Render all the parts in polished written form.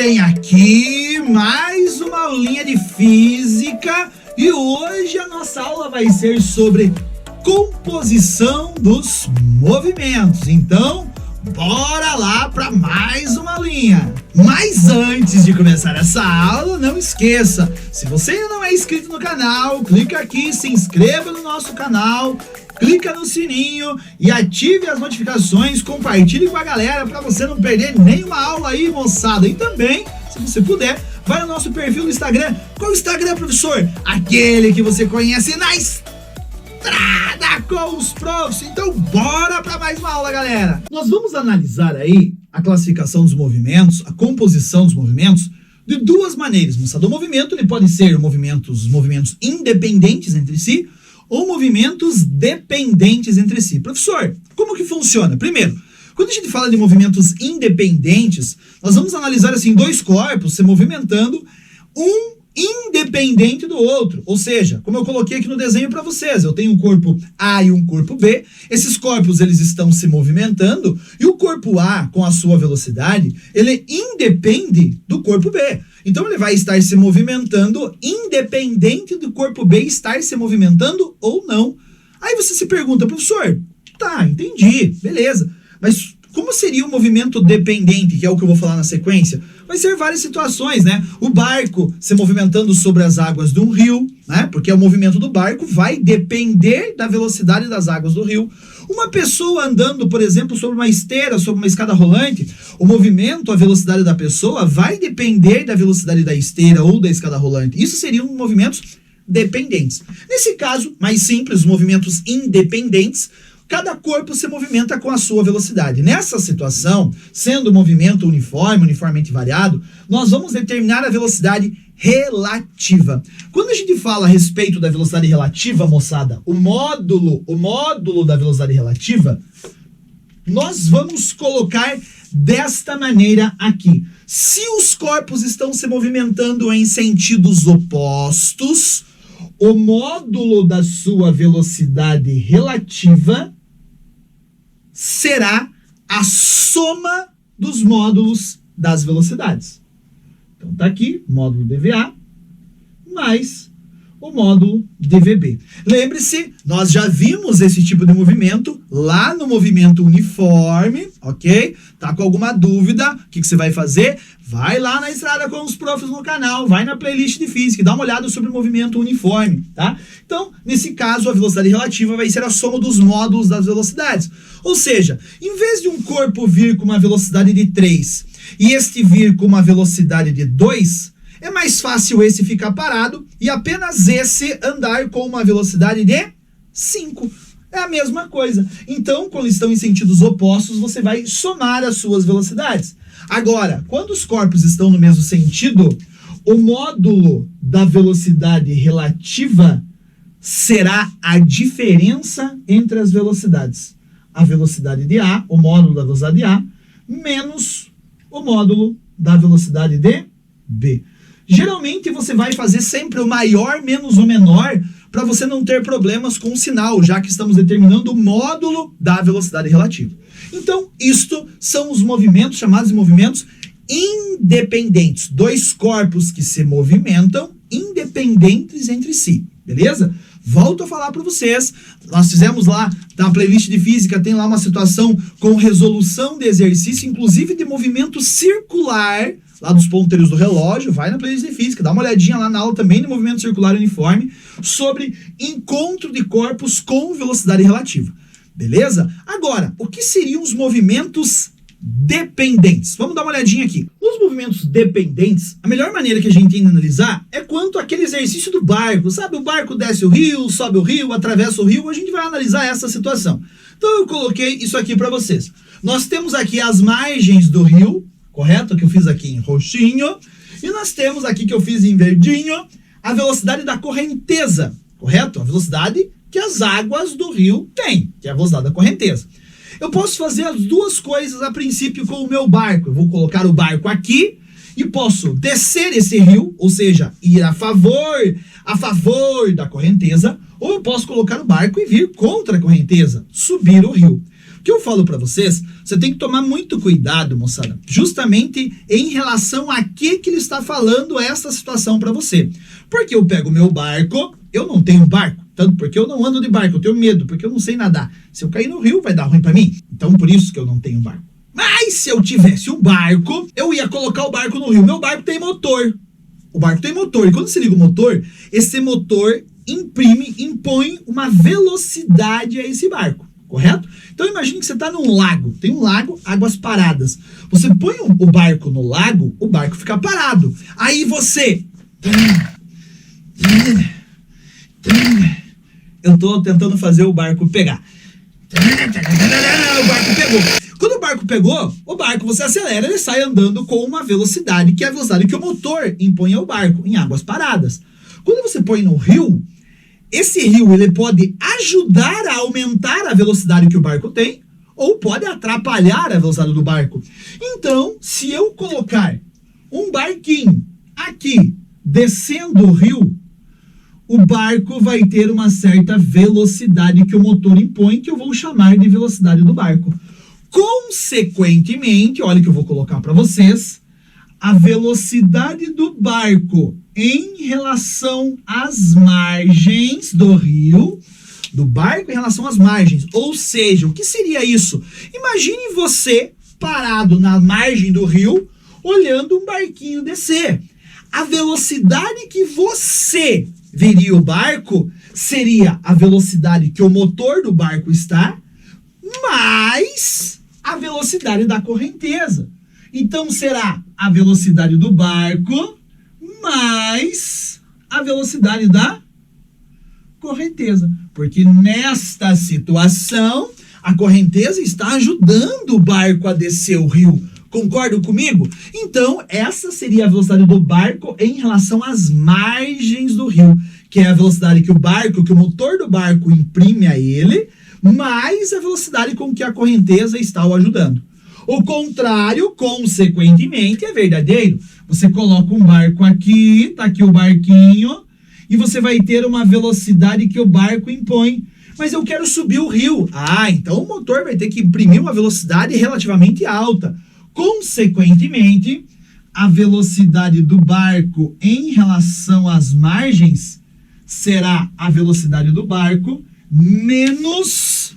bem, aqui mais uma aulinha de física e hoje a nossa aula vai ser sobre composição dos movimentos. Então, bora lá para mais uma aulinha. Mas antes de começar essa aula, não esqueça, se você ainda não é inscrito no canal, clica aqui, se inscreva no nosso canal, clica no sininho e ative as notificações, compartilhe com a galera para você não perder nenhuma aula aí, moçada. E também, se você puder, vai no nosso perfil no Instagram. Qual o Instagram, professor? Aquele que você conhece na estrada com os profs. Então bora para mais uma aula, galera. Nós vamos analisar aí a classificação dos movimentos, a composição dos movimentos de duas maneiras, moçada. O movimento ele pode ser movimentos independentes entre si ou movimentos dependentes entre si. Professor, como que funciona? Primeiro, quando a gente fala de movimentos independentes, nós vamos analisar assim dois corpos se movimentando, um independente do outro. Ou seja, como eu coloquei aqui no desenho para vocês, eu tenho um corpo A e um corpo B. Esses corpos eles estão se movimentando e o corpo A, com a sua velocidade, ele independe do corpo B. Então ele vai estar se movimentando independente do corpo B estar se movimentando ou não. Aí você se pergunta, professor, tá, entendi, beleza. Mas como seria o movimento dependente, que é o que eu vou falar na sequência? Vai ser várias situações, né? O barco se movimentando sobre as águas de um rio, né? Porque o movimento do barco vai depender da velocidade das águas do rio. Uma pessoa andando, por exemplo, sobre uma esteira, sobre uma escada rolante, o movimento, a velocidade da pessoa vai depender da velocidade da esteira ou da escada rolante. Isso seriam movimentos dependentes. Nesse caso, mais simples, os movimentos independentes, cada corpo se movimenta com a sua velocidade. Nessa situação, sendo o movimento uniformemente variado, nós vamos determinar a velocidade relativa. Quando a gente fala a respeito da velocidade relativa, moçada, o módulo da velocidade relativa, nós vamos colocar desta maneira aqui. Se os corpos estão se movimentando em sentidos opostos, o módulo da sua velocidade relativa será a soma dos módulos das velocidades. Então tá aqui, módulo dVA mais o módulo dVB. Lembre-se, nós já vimos esse tipo de movimento lá no movimento uniforme, ok? Tá com alguma dúvida? O que você vai fazer? Vai lá na Estrada com os Profs no canal, vai na playlist de física e dá uma olhada sobre o movimento uniforme, tá? Então, nesse caso, a velocidade relativa vai ser a soma dos módulos das velocidades. Ou seja, em vez de um corpo vir com uma velocidade de 3 e este vir com uma velocidade de 2, é mais fácil esse ficar parado e apenas esse andar com uma velocidade de 5. É a mesma coisa. Então, quando estão em sentidos opostos, você vai somar as suas velocidades. Agora, quando os corpos estão no mesmo sentido, o módulo da velocidade relativa será a diferença entre as velocidades. A velocidade de A, o módulo da velocidade de A, menos o módulo da velocidade de B. Geralmente você vai fazer sempre o maior menos o menor para você não ter problemas com o sinal, já que estamos determinando o módulo da velocidade relativa. Então, isto são os movimentos chamados de movimentos independentes. Dois corpos que se movimentam independentes entre si, beleza? Volto a falar para vocês, nós fizemos lá na playlist de física, tem lá uma situação com resolução de exercício, inclusive de movimento circular, lá dos ponteiros do relógio, vai na playlist de física, dá uma olhadinha lá na aula também de movimento circular uniforme, sobre encontro de corpos com velocidade relativa, beleza? Agora, o que seriam os movimentos dependentes? Vamos dar uma olhadinha aqui. Os movimentos dependentes, a melhor maneira que a gente tem de analisar é quanto aquele exercício do barco, sabe? O barco desce o rio, sobe o rio, atravessa o rio, a gente vai analisar essa situação. Então eu coloquei isso aqui para vocês. Nós temos aqui as margens do rio, correto? Que eu fiz aqui em roxinho. E nós temos aqui que eu fiz em verdinho a velocidade da correnteza, correto? A velocidade que as águas do rio têm, que é a velocidade da correnteza. Eu posso fazer as duas coisas a princípio com o meu barco. Eu vou colocar o barco aqui e posso descer esse rio, ou seja, ir a favor da correnteza, ou eu posso colocar o barco e vir contra a correnteza, subir o rio. O que eu falo para vocês, você tem que tomar muito cuidado, moçada, justamente em relação a que ele está falando essa situação para você. Porque eu pego o meu barco, eu não tenho barco, tanto porque eu não ando de barco, eu tenho medo, porque eu não sei nadar. Se eu cair no rio, vai dar ruim para mim. Então, por isso que eu não tenho barco. Mas se eu tivesse um barco, eu ia colocar o barco no rio. Meu barco tem motor. O barco tem motor. E quando se liga o motor, esse motor impõe uma velocidade a esse barco, correto? Então imagine que você está num lago, tem um lago, águas paradas. Você põe o barco no lago, o barco fica parado. Aí você... Eu tô tentando fazer o barco pegar. O barco pegou. Quando o barco pegou, você acelera, ele sai andando com uma velocidade, que é a velocidade que o motor impõe ao barco, em águas paradas. Quando você põe no rio, esse rio ele pode ajudar a aumentar a velocidade que o barco tem, ou pode atrapalhar a velocidade do barco. Então, se eu colocar um barquinho aqui, descendo o rio, o barco vai ter uma certa velocidade que o motor impõe, que eu vou chamar de velocidade do barco. Consequentemente, olha que eu vou colocar para vocês, a velocidade do barco em relação às margens do rio, do barco em relação às margens. Ou seja, o que seria isso? Imagine você parado na margem do rio, olhando um barquinho descer. A velocidade que você veria o barco seria a velocidade que o motor do barco está, mais a velocidade da correnteza. Então será a velocidade do barco mais a velocidade da correnteza. Porque nesta situação, a correnteza está ajudando o barco a descer o rio. Concordam comigo? Então, essa seria a velocidade do barco em relação às margens do rio, que é a velocidade que o motor do barco imprime a ele, mais a velocidade com que a correnteza está o ajudando. O contrário, consequentemente, é verdadeiro. Você coloca um barco aqui, tá aqui o barquinho, e você vai ter uma velocidade que o barco impõe. Mas eu quero subir o rio. Ah, então o motor vai ter que imprimir uma velocidade relativamente alta. Consequentemente, a velocidade do barco em relação às margens será a velocidade do barco menos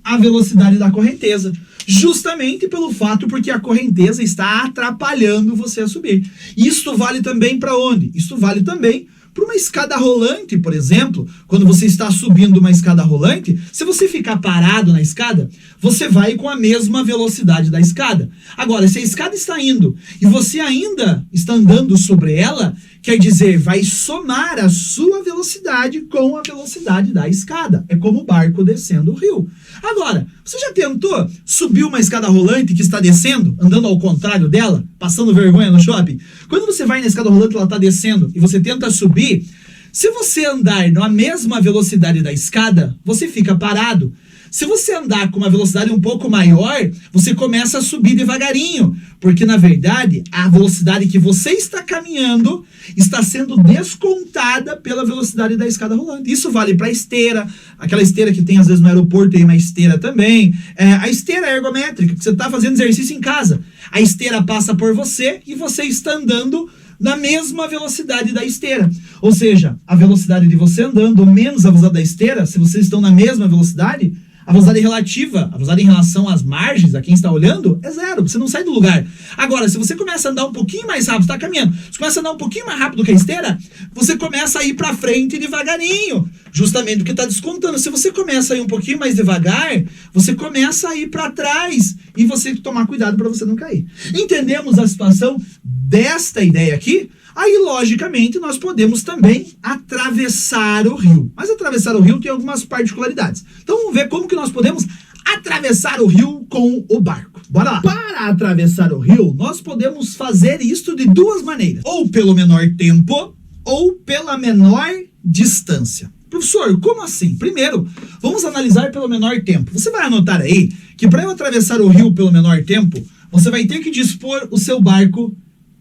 a velocidade da correnteza. Justamente pelo fato porque a correnteza está atrapalhando você a subir. Isso vale também para onde? Isso vale também para uma escada rolante, por exemplo. Quando você está subindo uma escada rolante, se você ficar parado na escada, você vai com a mesma velocidade da escada. Agora, se a escada está indo e você ainda está andando sobre ela, quer dizer, vai somar a sua velocidade com a velocidade da escada. É como o barco descendo o rio. Agora, você já tentou subir uma escada rolante que está descendo, andando ao contrário dela, passando vergonha no shopping? Quando você vai na escada rolante, ela está descendo e você tenta subir, se você andar na mesma velocidade da escada, você fica parado. Se você andar com uma velocidade um pouco maior, você começa a subir devagarinho, porque na verdade a velocidade que você está caminhando está sendo descontada pela velocidade da escada rolante. Isso vale para a esteira, aquela esteira que tem às vezes no aeroporto, tem uma esteira também, a esteira ergométrica, que você está fazendo exercício em casa. A esteira passa por você e você está andando na mesma velocidade da esteira. Ou seja, a velocidade de você andando menos a velocidade da esteira, se vocês estão na mesma velocidade, a velocidade relativa, a velocidade em relação às margens, a quem está olhando, é zero, você não sai do lugar. Agora, se você começa a andar um pouquinho mais rápido, você está caminhando, você começa a andar um pouquinho mais rápido que a esteira, você começa a ir para frente devagarinho, justamente porque está descontando. Se você começa a ir um pouquinho mais devagar, você começa a ir para trás, e você tem que tomar cuidado para você não cair. Entendemos a situação desta ideia aqui? Aí, logicamente, nós podemos também atravessar o rio. Mas atravessar o rio tem algumas particularidades. Então, vamos ver como que nós podemos atravessar o rio com o barco. Bora lá! Para atravessar o rio, nós podemos fazer isso de duas maneiras. Ou pelo menor tempo, ou pela menor distância. Professor, como assim? Primeiro, vamos analisar pelo menor tempo. Você vai anotar aí que para eu atravessar o rio pelo menor tempo, você vai ter que dispor o seu barco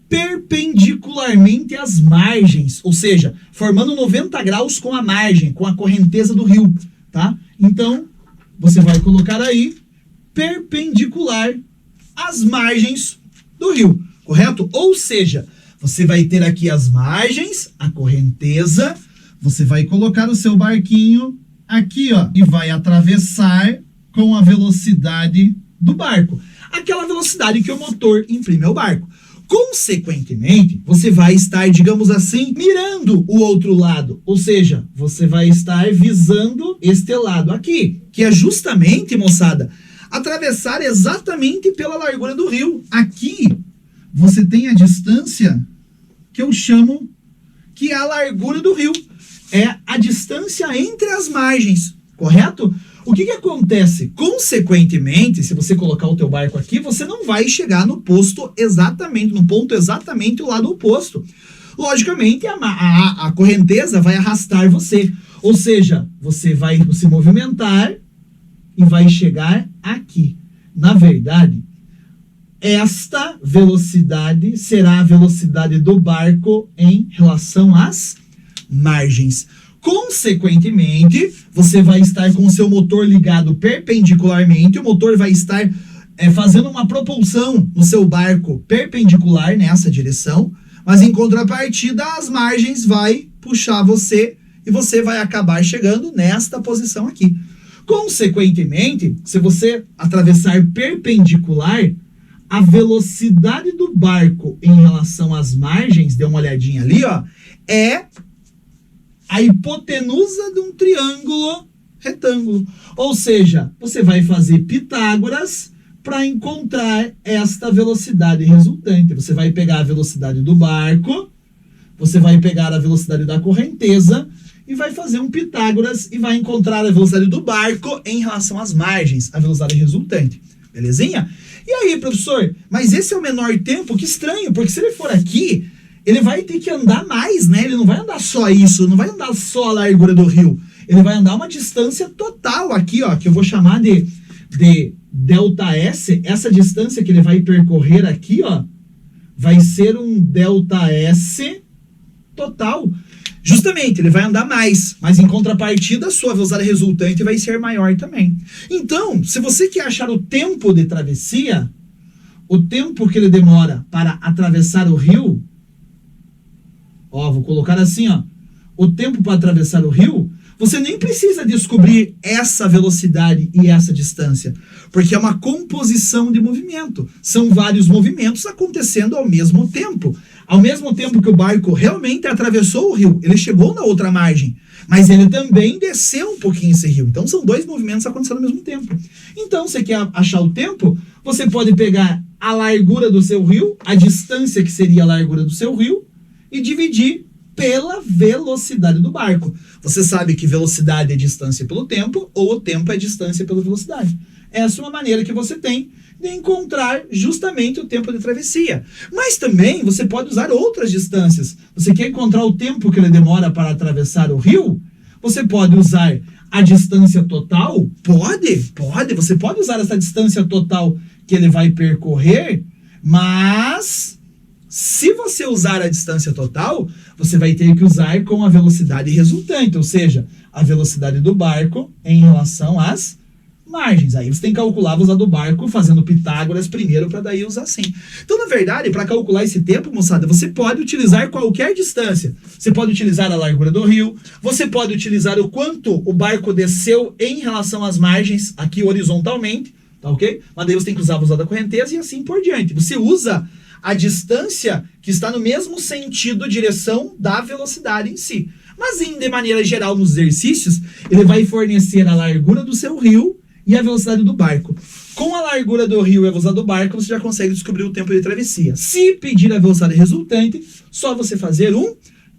perpendicularmente às margens, ou seja, formando 90 graus com a margem, com a correnteza do rio, tá? Então, você vai colocar aí perpendicular às margens do rio, correto? Ou seja, você vai ter aqui as margens, a correnteza, você vai colocar o seu barquinho aqui, ó, e vai atravessar com a velocidade do barco. Aquela velocidade que o motor imprime ao barco. Consequentemente, você vai estar, digamos assim, mirando o outro lado. Ou seja, você vai estar visando este lado aqui, que é justamente, moçada, atravessar exatamente pela largura do rio. Aqui, você tem a distância que eu chamo que é a largura do rio. É a distância entre as margens, correto? O que acontece? Consequentemente, se você colocar o teu barco aqui, você não vai chegar no ponto exatamente o lado oposto. Logicamente, a correnteza vai arrastar você. Ou seja, você vai se movimentar e vai chegar aqui. Na verdade, esta velocidade será a velocidade do barco em relação às margens. Consequentemente, você vai estar com o seu motor ligado perpendicularmente, o motor vai estar fazendo uma propulsão no seu barco perpendicular nessa direção, mas em contrapartida, as margens vai puxar você e você vai acabar chegando nesta posição aqui. Consequentemente, se você atravessar perpendicular, a velocidade do barco em relação às margens, dê uma olhadinha ali, ó, é a hipotenusa de um triângulo retângulo. Ou seja, você vai fazer Pitágoras para encontrar esta velocidade resultante. Você vai pegar a velocidade do barco, você vai pegar a velocidade da correnteza e vai fazer um Pitágoras e vai encontrar a velocidade do barco em relação às margens, a velocidade resultante. Belezinha? E aí, professor, mas esse é o menor tempo? Que estranho, porque se ele for aqui, ele vai ter que andar mais, né? Ele não vai andar só isso, não vai andar só a largura do rio. Ele vai andar uma distância total aqui, ó, que eu vou chamar de ΔS. Essa distância que ele vai percorrer aqui, ó, vai ser um ΔS total. Justamente, ele vai andar mais, mas em contrapartida, a sua velocidade resultante vai ser maior também. Então, se você quer achar o tempo de travessia, o tempo que ele demora para atravessar o rio, ó, vou colocar assim, ó, o tempo para atravessar o rio, você nem precisa descobrir essa velocidade e essa distância, porque é uma composição de movimento. São vários movimentos acontecendo ao mesmo tempo. Ao mesmo tempo que o barco realmente atravessou o rio, ele chegou na outra margem, mas ele também desceu um pouquinho esse rio. Então são dois movimentos acontecendo ao mesmo tempo. Então, você quer achar o tempo, você pode pegar a largura do seu rio, a distância que seria a largura do seu rio, e dividir pela velocidade do barco. Você sabe que velocidade é distância pelo tempo, ou o tempo é distância pela velocidade. Essa é uma maneira que você tem de encontrar justamente o tempo de travessia. Mas também você pode usar outras distâncias. Você quer encontrar o tempo que ele demora para atravessar o rio? Você pode usar a distância total? Pode. Você pode usar essa distância total que ele vai percorrer, mas se você usar a distância total, você vai ter que usar com a velocidade resultante, ou seja, a velocidade do barco em relação às margens. Aí você tem que calcular a velocidade do barco fazendo Pitágoras primeiro para daí usar assim. Então, na verdade, para calcular esse tempo, moçada, você pode utilizar qualquer distância. Você pode utilizar a largura do rio, você pode utilizar o quanto o barco desceu em relação às margens, aqui horizontalmente, tá ok? Mas daí você tem que usar a velocidade da correnteza e assim por diante. Você usa a distância que está no mesmo sentido, direção da velocidade em si. Mas, de maneira geral, nos exercícios, ele vai fornecer a largura do seu rio e a velocidade do barco. Com a largura do rio e a velocidade do barco, você já consegue descobrir o tempo de travessia. Se pedir a velocidade resultante, só você fazer um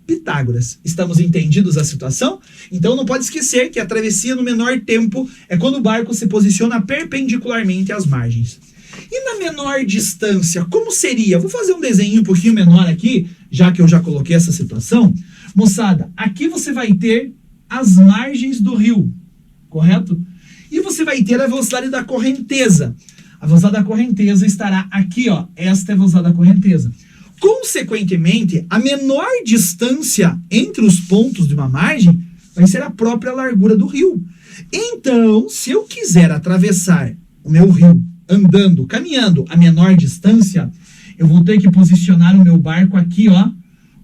Pitágoras. Estamos entendidos a situação? Então não pode esquecer que a travessia no menor tempo é quando o barco se posiciona perpendicularmente às margens. E na menor distância, como seria? Vou fazer um desenho um pouquinho menor aqui, já que eu já coloquei essa situação. Moçada, aqui você vai ter as margens do rio, correto? E você vai ter a velocidade da correnteza. A velocidade da correnteza estará aqui, ó. Esta é a velocidade da correnteza. Consequentemente, a menor distância entre os pontos de uma margem vai ser a própria largura do rio. Então, se eu quiser atravessar o meu rio andando, caminhando a menor distância, eu vou ter que posicionar o meu barco aqui, ó,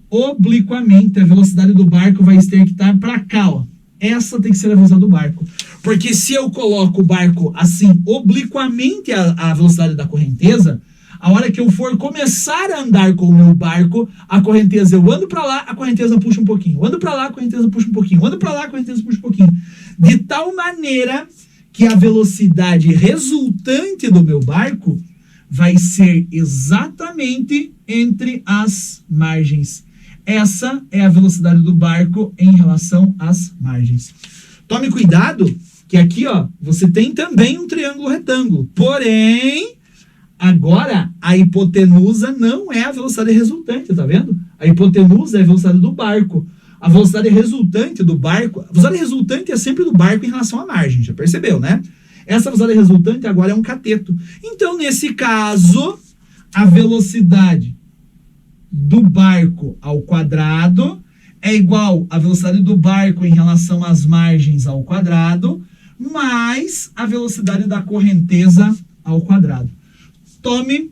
obliquamente. A velocidade do barco vai ter que estar para cá, ó. Essa tem que ser a velocidade do barco. Porque se eu coloco o barco assim, obliquamente à velocidade da correnteza, a hora que eu for começar a andar com o meu barco, a correnteza, eu ando para lá, a correnteza puxa um pouquinho. Eu ando para lá, a correnteza puxa um pouquinho. Eu ando para lá, a correnteza puxa um pouquinho. De tal maneira que a velocidade resultante do meu barco vai ser exatamente entre as margens. Essa é a velocidade do barco em relação às margens. Tome cuidado que aqui, ó, você tem também um triângulo retângulo. Porém, agora a hipotenusa não é a velocidade resultante, tá vendo? A hipotenusa é a velocidade do barco. A velocidade resultante do barco, a velocidade resultante é sempre do barco em relação à margem, já percebeu, né? Essa velocidade resultante agora é um cateto. Então, nesse caso, a velocidade do barco ao quadrado é igual à velocidade do barco em relação às margens ao quadrado, mais a velocidade da correnteza ao quadrado. Tome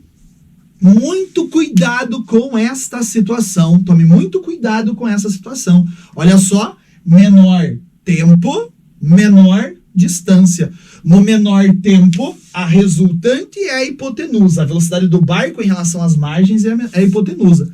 muito cuidado com esta situação. Tome muito cuidado com essa situação. Olha só, menor tempo, menor distância. No menor tempo, a resultante é a hipotenusa. A velocidade do barco em relação às margens é a hipotenusa.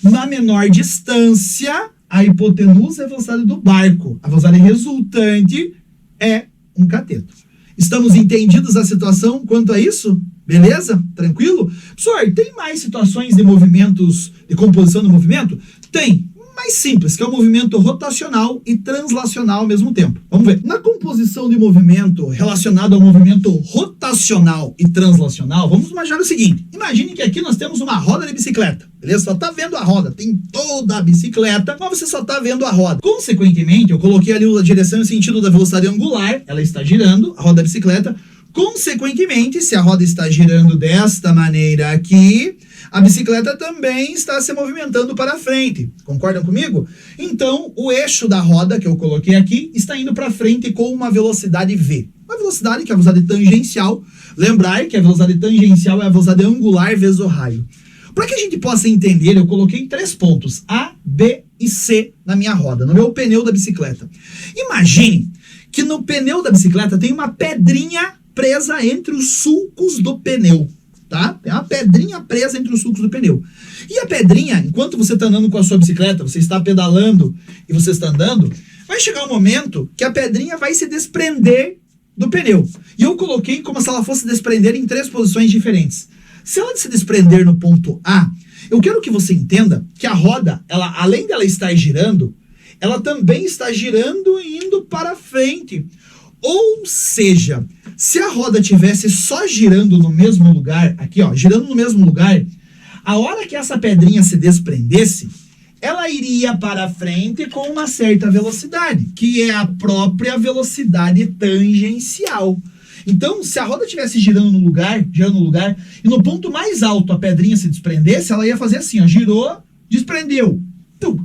Na menor distância, a hipotenusa é a velocidade do barco. A velocidade resultante é um cateto. Estamos entendidos a situação quanto a isso? Beleza? Tranquilo? Professor, tem mais situações de movimentos, de composição do movimento? Tem. Mais simples, que é o movimento rotacional e translacional ao mesmo tempo. Vamos ver. Na composição de movimento relacionado ao movimento rotacional e translacional, vamos imaginar o seguinte. Imagine que aqui nós temos uma roda de bicicleta. Beleza? Só tá vendo a roda. Tem toda a bicicleta, mas você só tá vendo a roda. Consequentemente, eu coloquei ali a direção e o sentido da velocidade angular. Ela está girando, a roda da bicicleta. Consequentemente, se a roda está girando desta maneira aqui, a bicicleta também está se movimentando para frente. Concordam comigo? Então, o eixo da roda que eu coloquei aqui está indo para frente com uma velocidade V. Uma velocidade que é a velocidade tangencial. Lembrar que a velocidade tangencial é a velocidade angular vezes o raio. Para que a gente possa entender, eu coloquei 3 pontos, A, B e C na minha roda, no meu pneu da bicicleta. Imagine que no pneu da bicicleta tem uma pedrinha presa entre os sulcos do pneu, tá? Tem uma pedrinha presa entre os sulcos do pneu. E a pedrinha, enquanto você está andando com a sua bicicleta, você está pedalando e você está andando, vai chegar um momento que a pedrinha vai se desprender do pneu. E eu coloquei como se ela fosse desprender em 3 posições diferentes. Se ela se desprender no ponto A, eu quero que você entenda que a roda, ela, além dela estar girando, ela também está girando e indo para frente. Ou seja, se a roda tivesse só girando no mesmo lugar, aqui ó, girando no mesmo lugar, a hora que essa pedrinha se desprendesse, ela iria para frente com uma certa velocidade, que é a própria velocidade tangencial. Então, se a roda estivesse girando no lugar, e no ponto mais alto a pedrinha se desprendesse, ela ia fazer assim, ó, girou, desprendeu,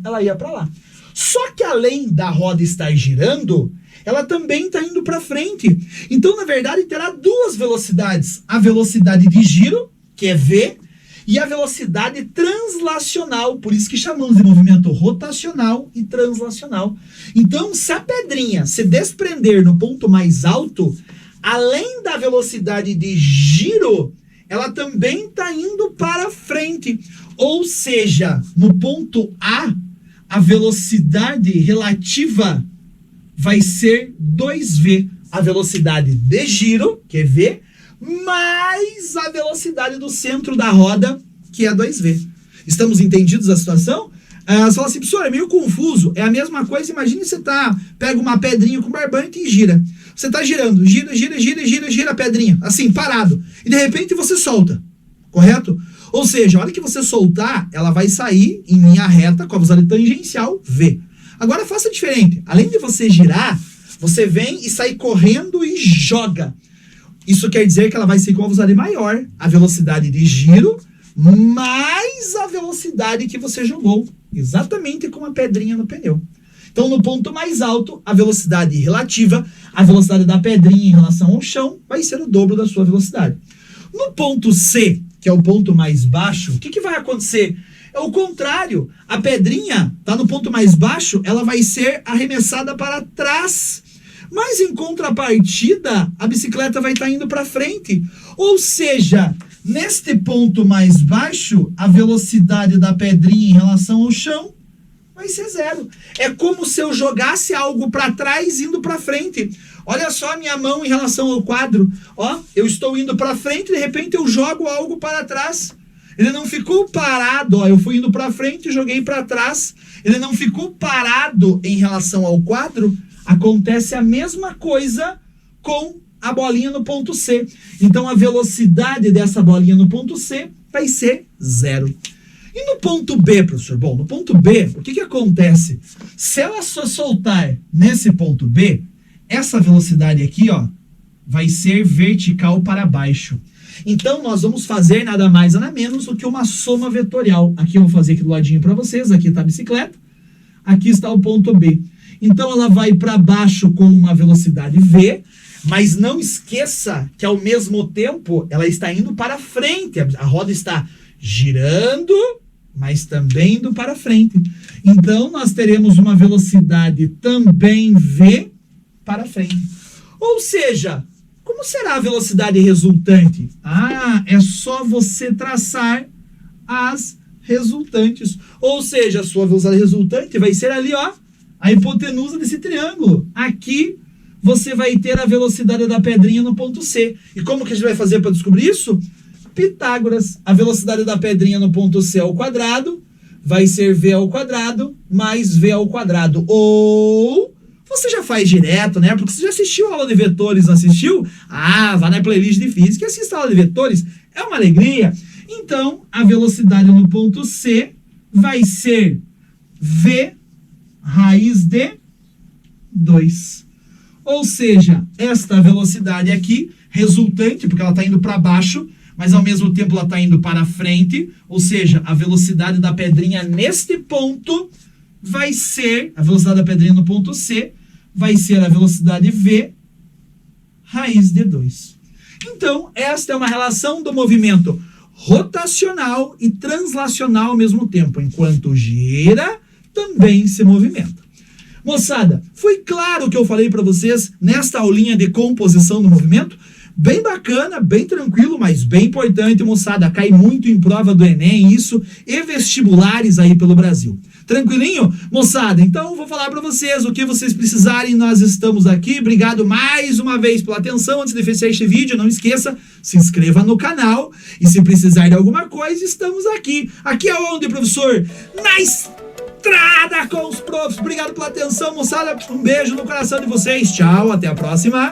ela ia para lá. Só que além da roda estar girando, ela também está indo para frente. Então, na verdade, terá 2 velocidades. A velocidade de giro, que é V, e a velocidade translacional, por isso que chamamos de movimento rotacional e translacional. Então, se a pedrinha se desprender no ponto mais alto, além da velocidade de giro, ela também está indo para frente. Ou seja, no ponto A, a velocidade relativa vai ser 2V. A velocidade de giro, que é V, mais a velocidade do centro da roda, que é 2V. Estamos entendidos a situação? Você fala assim, professor, é meio confuso. É a mesma coisa, imagine você pega uma pedrinha com barbante e gira. Você está girando, gira a pedrinha, assim, parado. E de repente você solta, correto? Ou seja, a hora que você soltar, ela vai sair em linha reta com a velocidade tangencial V. Agora faça diferente. Além de você girar, você vem e sai correndo e joga. Isso quer dizer que ela vai ser com uma velocidade maior, a velocidade de giro, mais a velocidade que você jogou. Exatamente como a pedrinha no pneu. Então, no ponto mais alto, a velocidade relativa, a velocidade da pedrinha em relação ao chão, vai ser o dobro da sua velocidade. No ponto C, que é o ponto mais baixo, o que vai acontecer? É o contrário. A pedrinha está no ponto mais baixo, ela vai ser arremessada para trás. Mas em contrapartida, a bicicleta vai estar indo para frente. Ou seja, neste ponto mais baixo, a velocidade da pedrinha em relação ao chão vai ser zero. É como se eu jogasse algo para trás indo para frente. Olha só a minha mão em relação ao quadro. Ó, eu estou indo para frente e de repente eu jogo algo para trás. Ele não ficou parado, ó, eu fui indo para frente e joguei para trás. Ele não ficou parado em relação ao quadro. Acontece a mesma coisa com a bolinha no ponto C. Então a velocidade dessa bolinha no ponto C vai ser zero. E no ponto B, professor? Bom, no ponto B, o que acontece? Se ela só soltar nesse ponto B, essa velocidade aqui, ó, vai ser vertical para baixo. Então, nós vamos fazer nada mais, nada menos do que uma soma vetorial. Aqui eu vou fazer aqui do ladinho para vocês. Aqui está a bicicleta. Aqui está o ponto B. Então, ela vai para baixo com uma velocidade V, mas não esqueça que, ao mesmo tempo, ela está indo para frente. A roda está girando, mas também indo para frente. Então, nós teremos uma velocidade também V para frente. Ou seja, como será a velocidade resultante? Ah, é só você traçar as resultantes. Ou seja, a sua velocidade resultante vai ser ali, ó, a hipotenusa desse triângulo. Aqui você vai ter a velocidade da pedrinha no ponto C. E como que a gente vai fazer para descobrir isso? Pitágoras. A velocidade da pedrinha no ponto C ao quadrado vai ser V ao quadrado mais V ao quadrado. Ou você já faz direto, né? Porque você já assistiu a aula de vetores, não assistiu? Ah, vá na playlist de física e assista a aula de vetores. É uma alegria. Então, a velocidade no ponto C vai ser V raiz de 2. Ou seja, esta velocidade aqui, resultante, porque ela está indo para baixo, mas ao mesmo tempo ela está indo para frente, ou seja, a velocidade da pedrinha neste ponto vai ser, a velocidade da pedrinha no ponto C, vai ser a velocidade V raiz de 2. Então, esta é uma relação do movimento rotacional e translacional ao mesmo tempo. Enquanto gira, também se movimenta. Moçada, foi claro o que eu falei para vocês nesta aulinha de composição do movimento? Bem bacana, bem tranquilo, mas bem importante, moçada. Cai muito em prova do Enem, isso, e vestibulares aí pelo Brasil. Tranquilinho? Moçada, então vou falar para vocês o que vocês precisarem, nós estamos aqui. Obrigado mais uma vez pela atenção. Antes de fechar este vídeo, não esqueça, se inscreva no canal. E se precisar de alguma coisa, estamos aqui. Aqui é onde, professor? Na estrada com os profs. Obrigado pela atenção, moçada. Um beijo no coração de vocês. Tchau, até a próxima.